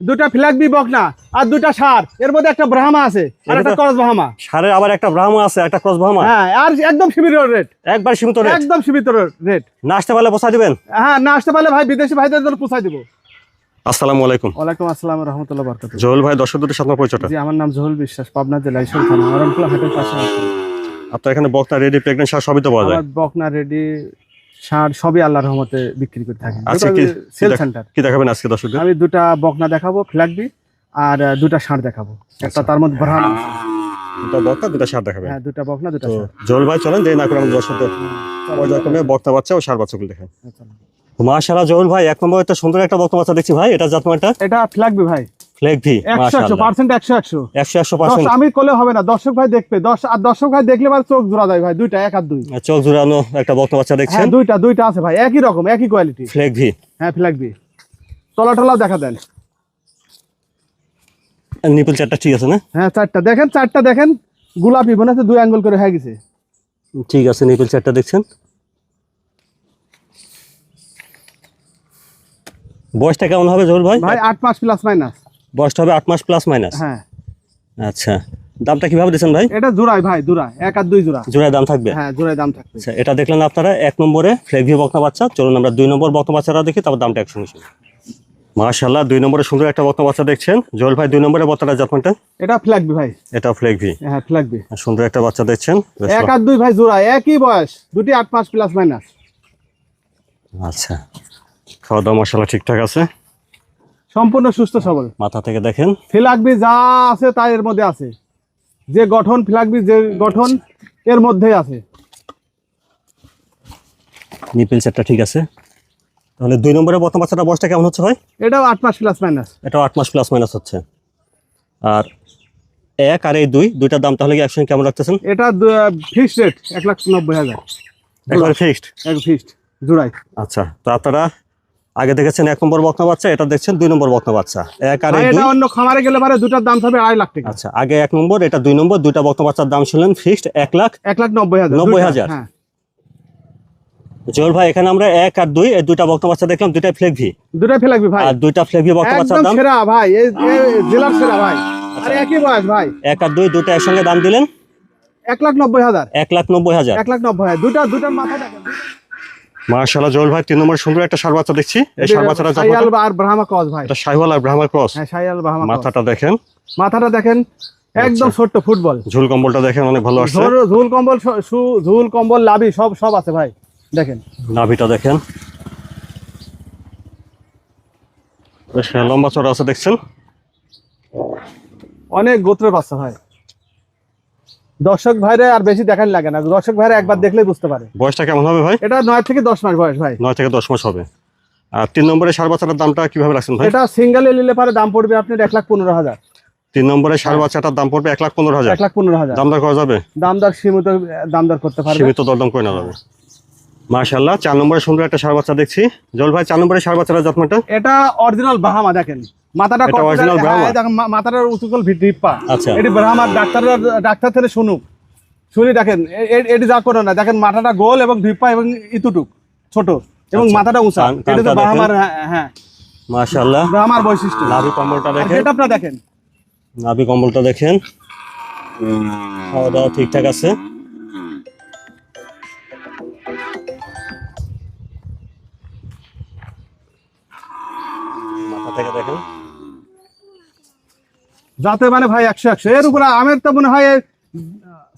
দুটা flag B বকনা আর দুটা ষাঁড়, এর মধ্যে একটা ব্রাহ্মা আছে আর একটা ক্রস ব্রাহ্মা। ষাঁড়ের আবার একটা ব্রাহ্মা আছে, একটা ক্রস ব্রাহ্মা। হ্যাঁ, আর একদম সীমিত রেট, একবার সীমিত রেট, একদম সীমিত রেট। না আসতে পারলে পোষা দিবেন? হ্যাঁ, না আসতে পারলে ভাই বিদেশি ভাইদের জন্য পোষাই দিব। আসসালামু আলাইকুম। ওয়ালাইকুম আসসালাম রাহমাতুল্লাহ বারাকাতুহু। জহুল ভাই, দর্শকদের সাথে আপনার পরিচয়টা। জি, আমার নাম জহুল বিশ্বাস, পাবনা জেলা ঈশ্বর থানা অরণকুলা হাটের পাশে আছে। আপনার এখানে বকনা রেডি, প্রেগন্যান্ট ষাঁড় সবই তো পাওয়া যায়? আমার বকনা রেডি, ষাঁড় সবই আল্লাহর রহমতে বিক্রি করে থাকি। আজকে সেল সেন্টার। কি দেখাবেন আজকে দর্শকদের? আমি দুটা বকনা দেখাবো ফ্ল্যাগ বি, আর দুটা ষাঁড় দেখাবো। একটা তার মধ্যে ব্রাহ্মা আছে। দুটা বকনা দুটা ষাঁড় দেখাবেন? হ্যাঁ, দুটা বকনা দুটা তো ষাঁড়। জহুল ভাই চলেন দেরি না করে আমাদের দর্শকদের পর্যায়ক্রমে বকনা বাচ্চা ও ষাঁড় বাচ্চাগুলো দেখেন। মাশাআল্লাহ জহুল ভাই, এক নম্বর একটা সুন্দর একটা বকনা বাচ্চা দেখছি ভাই। এটা জাত মানটা? এটা ফ্ল্যাগ বি ভাই, ফ্ল্যাগ ভি। মাশাআল্লাহ 100% 100%। 100% আমি করলে হবে না, দর্শক ভাই দেখবে। দর্শক ভাই দেখলে ভাই চোখ জোড়া যায় ভাই। দুইটা, এক আর দুই। চোখ জোড়ানো একটা বকনা বাচ্চা দেখছেন? হ্যাঁ, দুইটা আছে ভাই, একই রকম, একই কোয়ালিটি। Flag V. হ্যাঁ, ফ্ল্যাগ বি। তলাও দেখা দেন। নিপল চারটা ঠিক আছে না? হ্যাঁ, চারটা দেখেন গোলাপি মনে হচ্ছে 2 আঙ্গুল করে হয়ে গেছে। ঠিক আছে, নিপল চারটা দেখছেন। বয়সটা কেমন হবে জহুল ভাই? ভাই 8 মাস প্লাস মাইনাস। বয়সটা হবে 8 মাস প্লাস মাইনাস। হ্যাঁ। আচ্ছা, দামটা কিভাবে দিচ্ছেন ভাই? এটা জোড়ায় ভাই, এক আর 2 জোড়া। জোড়ায় দাম থাকবে? হ্যাঁ, জোড়ায় দাম থাকবে। আচ্ছা, এটা দেখলেন আপনারা 1 নম্বরে ফ্ল্যাগ ভি বকনা বাচ্চা। চলুন আমরা 2 নম্বর বকনা বাচ্চাটা দেখি, তারপর দামটা একসঙ্গে শুনি। মাশাআল্লাহ, 2 নম্বরে সুন্দর একটা বকনা বাচ্চা দেখছেন। জহুল ভাই 2 নম্বরে বাচ্চাটা জাতমানটা? এটা ফ্ল্যাগ বি ভাই। এটা ফ্ল্যাগ ভি। হ্যাঁ, ফ্ল্যাগ বি। সুন্দর একটা বাচ্চা দেখছেন। বেশ 1 আর 2 ভাই জোড়ায়, একই বয়স, দুটি 8 মাস প্লাস মাইনাস। আচ্ছা, খাওয়া দাওয়া মাশাআল্লাহ ঠিকঠাক আছে, সম্পূর্ণ সুস্থ সবল। মাথা থেকে দেখেন। ফ্ল্যাগ বি যা আছে তাই এর মধ্যে আছে। যে গঠন ফ্ল্যাগ বি, যে গঠন এর মধ্যেই আছে। নিপল সেটটা ঠিক আছে। তাহলে 2 নম্বরে বকনা বাচ্চাটা বয়সটা কেমন হচ্ছে ভাই? এটাও 8 মাস প্লাস মাইনাস। এটাও 8 মাস প্লাস মাইনাস হচ্ছে। আর 1 আর এই দুইটার দাম তাহলে কি একসঙ্গে কেমন রাখতেছেন? এটা ফিক্সড রেট 1,90,000। একবারে ফিক্সড? এক ফিক্সড জোড়ায়। আচ্ছা, তো আপনারা আগে দেখেছেন 1 নম্বর বকনা বাচ্চা, এটা দেখছেন 2 নম্বর বকনা বাচ্চা। 1 আর এই এটা 2। অন্য খামারে গেলে পরে দুটার দাম হবে 2.5 লাখ টাকা। আচ্ছা, আগে 1 নম্বর, এটা 2 নম্বর, দুইটা বকনা বাচ্চার দাম শুনলেন ফিক্সড 1,90,000। 90,000। হ্যাঁ। জহুল ভাই, এখানে আমরা 1 আর 2 এই দুইটা বকনা বাচ্চা দেখলাম, দুইটা ফ্ল্যাগ ভি। দুটাই ফ্ল্যাগ বি ভাই। আর দুইটা ফ্ল্যাগ ভি বকনা বাচ্চার একদম দাম সেরা ভাই, এই জেলার সেরা ভাই। আর একই বয়স ভাই। 1 আর 2 দুইটা একসঙ্গে দাম দিলেন 1,90,000। 1,90,000। 1,90,000। দুটার মাথা দেখেন। মাশাআল্লাহ জহুল ভাই, 3 নম্বর সুন্দর একটা ষাঁড় বাচ্চা দেখছি। এই ষাঁড় বাচ্চাটা শাইওয়াল আর ব্রাহ্মা ক্রস ভাই। এটা শাইওয়াল আর ব্রাহ্মার ক্রস। হ্যাঁ, শাইওয়াল ব্রাহ্মা ক্রস। মাথাটা দেখেন, মাথাটা দেখেন, একদম ছোট্ট ফুটবল। ঝুল কম্বলটা দেখেন অনেক ভালো আসছে। ঝুল কম্বল লাভি সব আছে ভাই, দেখেন। নাভিটা দেখেন, বেশ লম্বা চড়া আছে দেখছেন। অনেক গোত্রের বাচ্চা ভাই। দর্শক ভাইরে আর বেশি দেখার লাগে না, দর্শক ভাইরে একবার দেখলেই বুঝতে পারে। বয়সটা কেমন হবে ভাই? এটা 9 থেকে 10 মাস বয়স ভাই। 9 থেকে 10 মাস হবে। আর 3 নম্বরে ষাঁড় বাচ্চাটার দামটা কিভাবে রাখছেন ভাই? এটা সিঙ্গেলে নিলে পরে দাম পড়বে আপনার 1,15,000। 3 নম্বরে ষাঁড় বাচ্চাটার দাম পড়বে 1,15,000। 1,15,000। দাম দর করা যাবে? দামদার সীমিত দামদার করতে পারবে। সীমিত দরদাম করে নেওয়া যাবে। মাশাআল্লাহ, 4 নম্বরে সুন্দর একটা ষাঁড় বাচ্চা দেখছি। জহুল ভাই, 4 নম্বরে ষাঁড় বাচ্চাটার যত্নটা? এটা অরিজিনাল ব্রাহ্মা, দেখেন মাথাটা এটা original ব্রাহ্মা? দেখেন মাথাটার উঁচুকল ভিডিপা। আচ্ছা, এটি ব্রাহ্মা। ডাক্তার থেকে শুনি দেখেন, এটি যা করে না, দেখেন মাথাটা গোল এবং ভিপা এবং ইতুটুক ছোট এবং আচ্ছা, মাথাটা উঁচা। এটা তো ব্রাহ্মার। হ্যাঁ, মাশাআল্লাহ, ব্রাহ্মার বৈশিষ্ট্য। নাভি কম্বলটা দেখেন, এটা আপনারা দেখেন, নাভি কম্বলটা দেখেন, খাওয়া দাওয়া ঠিকঠাক আছে। মাথা থেকে দেখেন, যাতে মানে ভাই 100 এর উপরে আমের তো মনে হয়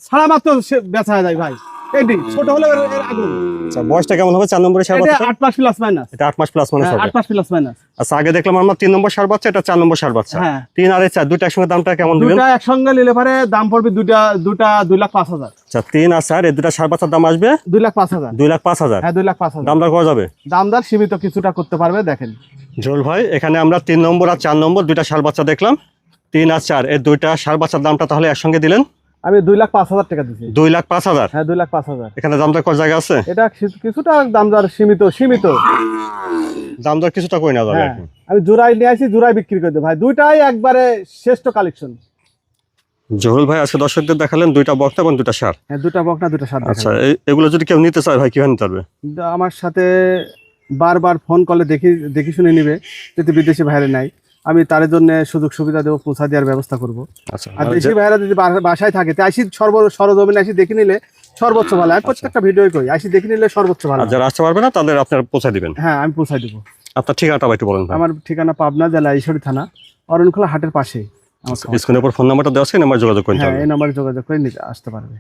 সারা মাত্র বেচা যায় ভাই। এটি ছোট হলে এর আগুন। আচ্ছা, বয়সটা কেমন হবে 4 নম্বরে ষাঁড় এটা বাচ্চা? 8 মাস প্লাস মাইনাস। এটা 8 মাস প্লাস মাইনাস হবে। 8 মাস প্লাস মাইনাস। আচ্ছা, আগে দেখলাম আমরা 3 নম্বর ষাঁড় বাচ্চা, এটা 4 নম্বর ষাঁড় বাচ্চা। হ্যাঁ। 3 আর 4 দুইটা একসঙ্গে দামটা কেমন দিবেন? দুটা একসঙ্গে নিলে পরে দাম পড়বে দুটা 2,05,000। আচ্ছা, 3 আর 4 এই দুটা ষাঁড় বাচ্চার দাম আসবে 2,05,000। 2,05,000। হ্যাঁ, 2,05,000। দাম দর করা যাবে? দামদার সীমিত কিছুটা করতে পারবে, দেখেন। জহুল ভাই, এখানে আমরা 3 নম্বর আর 4 নম্বর দুইটা ষাঁড় বাচ্চা দেখলাম। 3 আর 4 এই দুইটা ষাঁড় বাচ্চার দামটা তাহলে একসঙ্গে দিলেন আমি 2,05,000 টাকা দিচ্ছি। 2,05,000। হ্যাঁ, 2,05,000। এখানে দাম দর করার জায়গা আছে? এটা কিছুটা দামদার সীমিত। দাম দর কিছুটা করে নেওয়া যাবে। হ্যাঁ, আমি জোড়াই নিয়ে আসি, জোড়াই বিক্রি করে দেবো ভাই। দুইটাই একবারে শ্রেষ্ঠ কালেকশন। জহুল ভাই আজকে দর্শকদের দেখালেন দুইটা বক্তা এবং দুইটা ষাঁড়। হ্যাঁ, দুটা বকনা দুটা ষাঁড়। আচ্ছা, এগুলো যদি কেউ নিতে চায় ভাই কিভাবে নিতে পারবে? আমার সাথে বারবার ফোন কলে দেখি শুনে নিবে, যদি বিদেশি ভাইরে নাই। আমি তার জন্য সুযোগ সুবিধা দেবো, পৌঁছা দেওয়ার ব্যবস্থা করব। আচ্ছা আর দেশি ভাইরা যদি বাসায় থাকে তাই আসি সরজমিনে আসি দেখে নিলে সর্বোচ্চ ভালো। আমি প্রত্যেকটা ভিডিও কই আসি দেখে নিলে সর্বোচ্চ ভালো। আর যারা আসতে পারবে না তাদের আপনারা পৌঁছে দিবেন? হ্যাঁ, আমি পৌঁছাই দেবো। আপনার ঠিকানাটা একটু বলেন ভাই। আমার ঠিকানা পাবনা জেলা ঈশ্বরী থানা, অরণখোলা হাটের পাশে। স্ক্রিনের উপর ফোন নাম্বারটা দেওয়া আছে, এই নাম্বারে যোগাযোগ করতে হ্যাঁ, হবে। এই নাম্বারে যোগাযোগ করে নিতে আসতে পারবে।